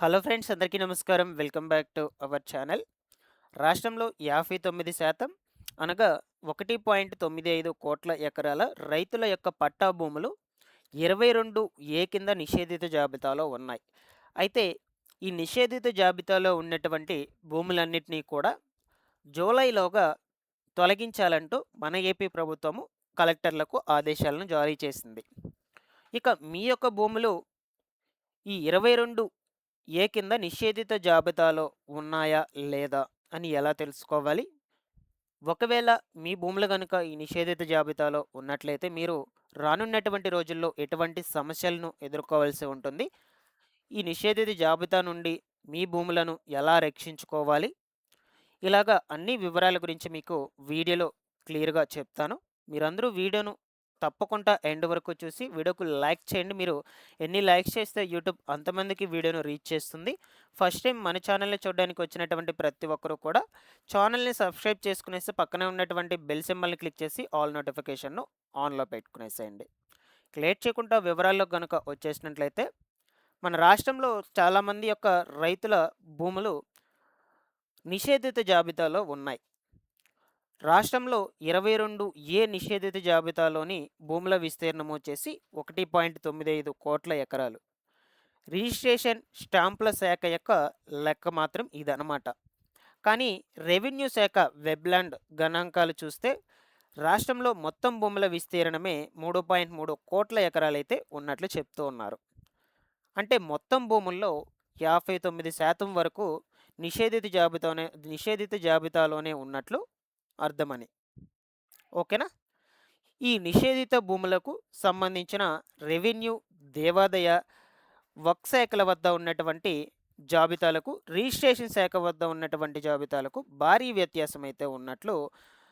Hello friends, అందరికీ నమస్కారం. Welcome back to our channel. రాష్ట్రంలో 59% అనగా 1.95 కోట్ల ఎకరాల రైతుల యొక్క పట్టా భూములు 22 ఏ కింద నిషేధిత జాబితాలో ఉన్నాయి. అయితే ఈ నిషేధిత జాబితాలో ఉన్నటువంటి భూములన్నిటినీ కూడా జూలైలోగా తొలగించాలంటూ మన ఏపీ ప్రభుత్వము కలెక్టర్లకు ఆదేశాలను జారీ చేసింది. ఇక మీ యొక్క భూములు ఈ 22 ఏ కింద నిషేధిత జాబితాలో ఉన్నాయా? లేదా? అని ఎలా తెలుసుకోవాలి? ఒకవేళ మీ భూములు గనుక ఈ నిషేధిత జాబితాలో ఉన్నట్లయితే మీరు రానున్నటువంటి రోజుల్లో ఎటువంటి సమస్యలను ఎదుర్కోవాల్సి ఉంటుంది? ఈ నిషేధిత జాబితా నుండి మీ భూములను ఎలా రక్షించుకోవాలి? ఇలాగా అన్ని వివరాల గురించి మీకు వీడియోలో క్లియర్‌గా చెప్తాను. మీరందరూ వీడియోను తప్పకుండా ఎండ్ వరకు చూసి వీడియోకు లైక్ చేయండి. మీరు ఎన్ని లైక్స్ చేస్తే యూట్యూబ్ అంతమందికి వీడియోను రీచ్ చేస్తుంది. ఫస్ట్ టైం మన ఛానల్‌ని చూడడానికి వచ్చినటువంటి ప్రతి ఒక్కరు కూడా ఛానల్‌ని సబ్స్క్రైబ్ చేసుకునేసి పక్కనే ఉన్నటువంటి బెల్ సింబల్‌ని క్లిక్ చేసి ఆల్ నోటిఫికేషన్‌ను ఆన్‌లో పెట్టుకునేసేయండి. లేట్ చేయకుండా వివరాల్లోకి గనుక వచ్చేసినట్లయితే మన రాష్ట్రంలో చాలామంది యొక్క రైతుల భూములు నిషేధిత జాబితాలో ఉన్నాయి. రాష్ట్రంలో 22 ఏ నిషేధిత జాబితాలోని భూముల విస్తీర్ణం వచ్చేసి 1.95 కోట్ల ఎకరాలు. రిజిస్ట్రేషన్ స్టాంపుల శాఖ యొక్క లెక్క మాత్రం ఇదనమాట. కానీ రెవెన్యూ శాఖ వెబ్‌ల్యాండ్ గణాంకాలు చూస్తే రాష్ట్రంలో మొత్తం భూముల విస్తీర్ణమే 3.3 కోట్ల ఎకరాలైతే ఉన్నట్లు చెప్తూ ఉన్నారు. అంటే మొత్తం భూముల్లో 59% వరకు నిషేధిత జాబితాలోనే ఉన్నట్లు అర్థమని. ఓకేనా? ఈ నిషేధిత భూములకు సంబంధించిన రెవెన్యూ, దేవాదాయ, వక్ఫ్ శాఖల వద్ద ఉన్నటువంటి జాబితాలకు, రిజిస్ట్రేషన్ శాఖ వద్ద ఉన్నటువంటి జాబితాలకు భారీ వ్యత్యాసం అయితే ఉన్నట్లు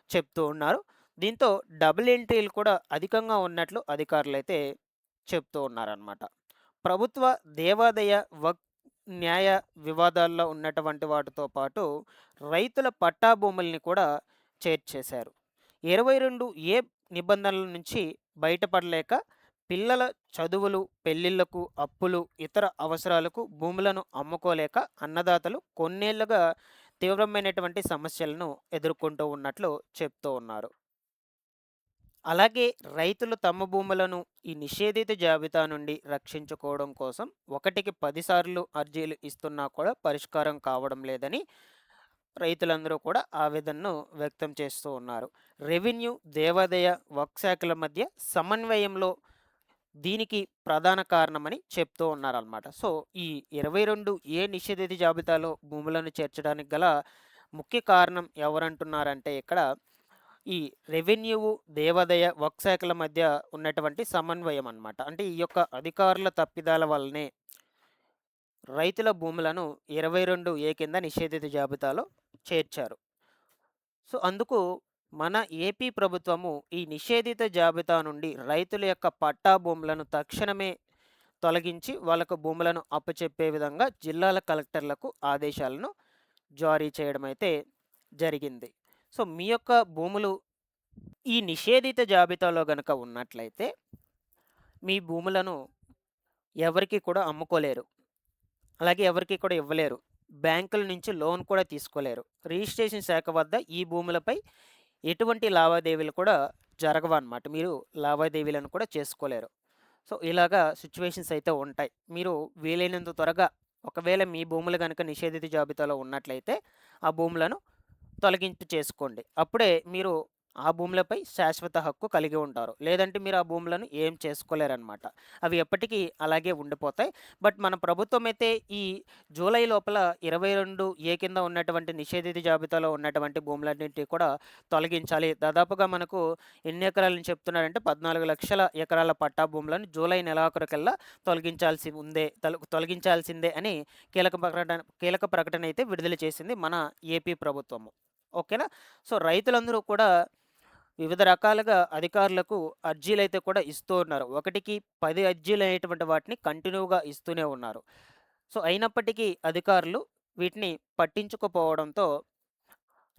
చెప్తూ ఉన్నారు. దీంతో డబుల్ ఎంట్రీలు కూడా అధికంగా ఉన్నట్లు అధికారులైతే చెప్తూ ఉన్నారనమాట. ప్రభుత్వ, దేవాదాయ, వక్ఫ్, న్యాయ వివాదాల్లో ఉన్నటువంటి వాటితో పాటు రైతుల పట్టా భూముల్ని కూడా చేర్చేశారు. 22 ఏ నిబంధనల నుంచి బయటపడలేక పిల్లల చదువులు, పెళ్లిళ్లకు, అప్పులు, ఇతర అవసరాలకు భూములను అమ్ముకోలేక అన్నదాతలు కొన్నేళ్లుగా తీవ్రమైనటువంటి సమస్యలను ఎదుర్కొంటూ ఉన్నట్లు చెప్తూ ఉన్నారు. అలాగే రైతులు తమ భూములను ఈ నిషేధిత జాబితా నుండి రక్షించుకోవడం కోసం 1కి 10 సార్లు అర్జీలు ఇస్తున్నా కూడా పరిష్కారం కావడం లేదని రైతులందరూ కూడా ఆవేదనను వ్యక్తం చేస్తూ ఉన్నారు. రెవెన్యూ, దేవాదాయ, వక్ఫ్ శాఖల మధ్య సమన్వయంలో దీనికి ప్రధాన కారణమని చెప్తూ ఉన్నారనమాట. సో, ఈ 22 ఏ నిషేధిత జాబితాలో భూములను చేర్చడానికి గల ముఖ్య కారణం ఎవరంటున్నారంటే ఇక్కడ ఈ రెవెన్యూ, దేవాదాయ, వక్ఫ్ శాఖల మధ్య ఉన్నటువంటి సమన్వయం అన్నమాట. అంటే ఈ యొక్క అధికారుల తప్పిదాల వల్లనే రైతుల భూములను 22 ఏ కింద నిషేధిత జాబితాలో చేర్చారు. సో, అందుకు మన ఏపీ ప్రభుత్వము ఈ నిషేధిత జాబితా నుండి రైతుల యొక్క పట్టా భూములను తక్షణమే తొలగించి వాళ్ళకు భూములను అప్పచెప్పే విధంగా జిల్లాల కలెక్టర్లకు ఆదేశాలను జారీ చేయడం అయితే జరిగింది. సో, మీ యొక్క భూములు ఈ నిషేధిత జాబితాలో గనక ఉన్నట్లయితే మీ భూములను ఎవరికీ కూడా అమ్ముకోలేరు. అలాగే ఎవరికీ కూడా ఇవ్వలేరు. బ్యాంకుల నుంచి లోన్ కూడా తీసుకోలేరు. రిజిస్ట్రేషన్ శాఖ వద్ద ఈ భూములపై ఎటువంటి లావాదేవీలు కూడా జరగవన్నమాట. మీరు లావాదేవీలను కూడా చేసుకోలేరు. సో, ఇలాగా సిట్యుయేషన్స్ అయితే ఉంటాయి. మీరు వీలైనంత త్వరగా ఒకవేళ మీ భూములు గనుక నిషేధిత జాబితాలో ఉన్నట్లయితే ఆ భూములను తొలగింపు చేసుకోండి. అప్పుడే మీరు ఆ భూములపై శాశ్వత హక్కు కలిగి ఉంటారు. లేదంటే మీరు ఆ భూములను ఏం చేసుకోలేరనమాట. అవి ఎప్పటికీ అలాగే ఉండిపోతాయి. బట్ మన ప్రభుత్వం అయితే ఈ జూలై లోపల 22 ఏ కింద ఉన్నటువంటి నిషేధిత జాబితాలో ఉన్నటువంటి భూములన్నింటినీ కూడా తొలగించాలి. దాదాపుగా మనకు ఎన్ని ఎకరాలని చెప్తున్నారంటే 14,00,000 ఎకరాల పట్టా భూములను జూలై నెలాఖరుకల్లా తొలగించాల్సిందే అని కీలక ప్రకటన అయితే విడుదల చేసింది మన ఏపీ ప్రభుత్వము. ఓకేనా? సో, రైతులందరూ కూడా వివిధ రకాలుగా అధికారులకు అర్జీలైతే కూడా ఇస్తూ ఉన్నారు. 1కి 10 అర్జీలనేటువంటి వాటిని కంటిన్యూగా ఇస్తూనే ఉన్నారు. సో, అయినప్పటికీ అధికారులు వీటిని పట్టించుకోపోవడంతో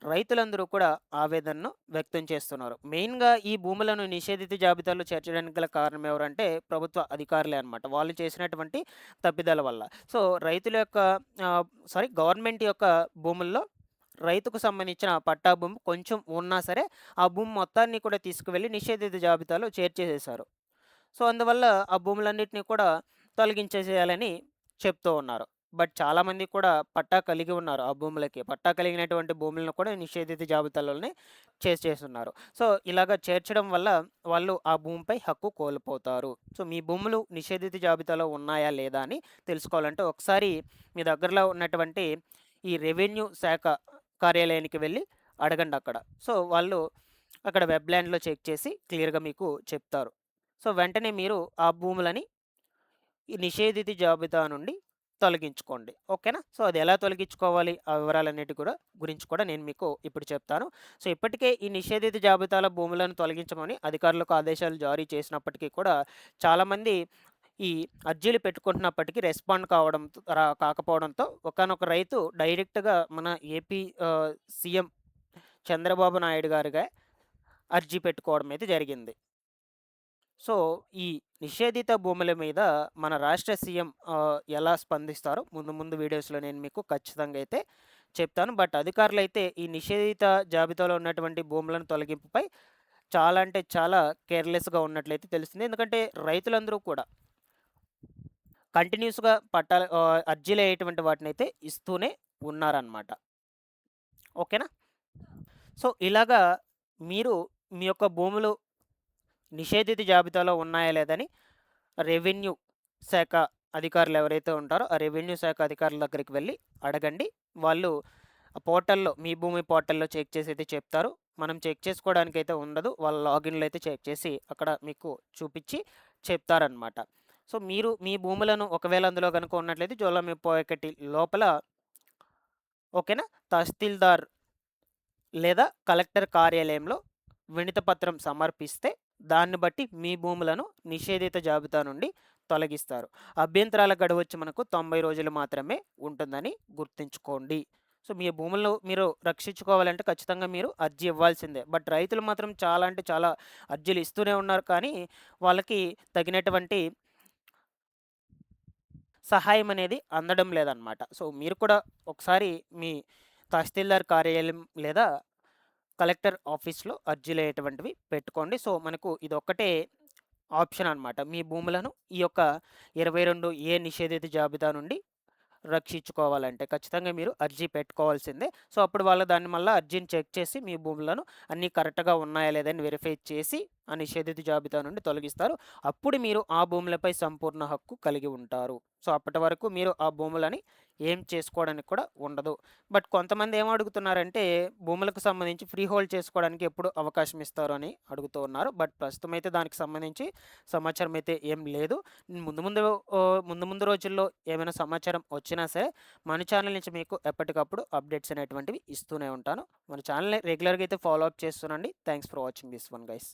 రైతులందరూ కూడా ఆవేదనను వ్యక్తం చేస్తున్నారు. మెయిన్‌గా ఈ భూములను నిషేధిత జాబితాలో చేర్చడానికి గల కారణం ఎవరంటే ప్రభుత్వ అధికారులే అన్నమాట. వాళ్ళు చేసినటువంటి తప్పిదాల వల్ల. సో, రైతుల యొక్క గవర్నమెంట్ యొక్క భూముల్లో రైతుకు సంబంధించిన పట్టా భూమి కొంచెం ఉన్నా సరే, ఆ భూమి మొత్తాన్ని కూడా తీసుకువెళ్ళి నిషేధిత జాబితాలో చేర్చేసేశారు. సో, అందువల్ల ఆ భూములన్నిటిని కూడా తొలగించేసేయాలని చెప్తూ ఉన్నారు. బట్ చాలామంది కూడా పట్టా కలిగి ఉన్నారు ఆ భూములకి. పట్టా కలిగినటువంటి భూములను కూడా నిషేధిత జాబితాలోనే చేసేసున్నారు. సో, ఇలాగ చేర్చడం వల్ల వాళ్ళు ఆ భూమిపై హక్కు కోల్పోతారు. సో, మీ భూములు నిషేధిత జాబితాలో ఉన్నాయా లేదా అని తెలుసుకోవాలంటే ఒకసారి మీ దగ్గరలో ఉన్నటువంటి ఈ రెవెన్యూ శాఖ కార్యాలయానికి వెళ్ళి అడగండి అక్కడ. సో, వాళ్ళు అక్కడ వెబ్‌ల్యాండ్‌లో చెక్ చేసి క్లియర్‌గా మీకు చెప్తారు. సో, వెంటనే మీరు ఆ భూములని ఈ నిషేధిత జాబితా నుండి తొలగించుకోండి. ఓకేనా? సో, అది ఎలా తొలగించుకోవాలి ఆ వివరాలన్నిటి గురించి కూడా నేను మీకు ఇప్పుడు చెప్తాను. సో, ఇప్పటికే ఈ నిషేధిత జాబితాల భూములను తొలగించమని అధికారులకు ఆదేశాలు జారీ చేసినప్పటికీ కూడా చాలామంది ఈ అర్జీలు పెట్టుకుంటున్నప్పటికీ రెస్పాండ్ కాకపోవడంతో ఒకానొక రైతు డైరెక్ట్‌గా మన ఏపీ సీఎం చంద్రబాబు నాయుడు గారిగా అర్జీ పెట్టుకోవడం అయితే జరిగింది. సో, ఈ నిషేధిత భూముల మీద మన రాష్ట్ర సీఎం ఎలా స్పందిస్తారో ముందు ముందు వీడియోస్‌లో నేను మీకు ఖచ్చితంగా అయితే చెప్తాను. బట్ అధికారులైతే ఈ నిషేధిత జాబితాలో ఉన్నటువంటి భూములను తొలగింపుపై చాలా అంటే చాలా కేర్‌లెస్‌గా ఉన్నట్లయితే తెలుస్తుంది. ఎందుకంటే రైతులందరూ కూడా కంటిన్యూస్‌గా అర్జీలయ్యేటువంటి వాటినైతే ఇస్తూనే ఉన్నారనమాట. ఓకేనా? సో, ఇలాగా మీరు మీ యొక్క భూములు నిషేధిత జాబితాలో ఉన్నాయా లేదని రెవెన్యూ శాఖ అధికారులు ఎవరైతే ఉంటారో ఆ రెవెన్యూ శాఖ అధికారుల దగ్గరికి వెళ్ళి అడగండి. వాళ్ళు ఆ పోర్టల్‌లో మీ భూమి పోర్టల్‌లో చెక్ చేసి అయితే చెప్తారు. మనం చెక్ చేసుకోవడానికైతే ఉండదు. వాళ్ళ లాగిన్‌లో అయితే చెక్ చేసి అక్కడ మీకు చూపిచ్చి చెప్తారనమాట. సో, మీరు మీ భూములను ఒకవేళ అందులో గనుక ఉన్నట్లయితే జోలమి పోయకటి లోపల ఓకేనా? తహసీల్దార్ లేదా కలెక్టర్ కార్యాలయంలో వినతిపత్రం సమర్పిస్తే దాన్ని బట్టి మీ భూములను నిషేధిత జాబితా నుండి తొలగిస్తారు. అభ్యంతరాల గడువొచ్చి మనకు 90 రోజులు మాత్రమే ఉంటుందని గుర్తుంచుకోండి. సో, మీ భూములను మీరు రక్షించుకోవాలంటే ఖచ్చితంగా మీరు అర్జీ ఇవ్వాల్సిందే. బట్ రైతులు మాత్రం చాలా అంటే చాలా అర్జీలు ఇస్తూనే ఉన్నారు కానీ వాళ్ళకి తగినటువంటి సహాయం అనేది అందడం లేదనమాట. సో, మీరు కూడా ఒకసారి మీ తహసీల్దార్ కార్యాలయం లేదా కలెక్టర్ ఆఫీస్‌లో అర్జీలయ్యేటువంటివి పెట్టుకోండి. సో, మనకు ఇదొక్కటే ఆప్షన్ అనమాట. మీ భూములను ఈ యొక్క 22 నిషేధిత జాబితా నుండి రక్షించుకోవాలంటే ఖచ్చితంగా మీరు అర్జీ పెట్టుకోవాల్సిందే. సో, అప్పుడు వాళ్ళు దాన్ని మళ్ళా అర్జీని చెక్ చేసి మీ భూములను అన్నీ కరెక్ట్‌గా ఉన్నాయా లేదా అని వెరిఫై చేసి ఆ నిషేధిత జాబితా నుండి తొలగిస్తారు. అప్పుడు మీరు ఆ భూములపై సంపూర్ణ హక్కు కలిగి ఉంటారు. సో, అప్పటి వరకు మీరు ఆ భూములని ఏం చేసుకోవడానికి కూడా ఉండదు. బట్ కొంతమంది ఏం అడుగుతున్నారంటే భూములకు సంబంధించి ఫ్రీ హోల్డ్ చేసుకోవడానికి ఎప్పుడు అవకాశం ఇస్తారు అని అడుగుతూ ఉన్నారు. బట్ ప్రస్తుతం అయితే దానికి సంబంధించి సమాచారం అయితే ఏం లేదు. ముందు ముందు రోజుల్లో ఏమైనా సమాచారం వచ్చినా సరే మన ఛానల్ నుంచి మీకు ఎప్పటికప్పుడు అప్డేట్స్ అనేటువంటివి ఇస్తూనే ఉంటాను. మన ఛానల్‌ని రెగ్యులర్‌గా అయితే ఫాలో అప్ చేస్తుండండి. Thanks for watching this one guys.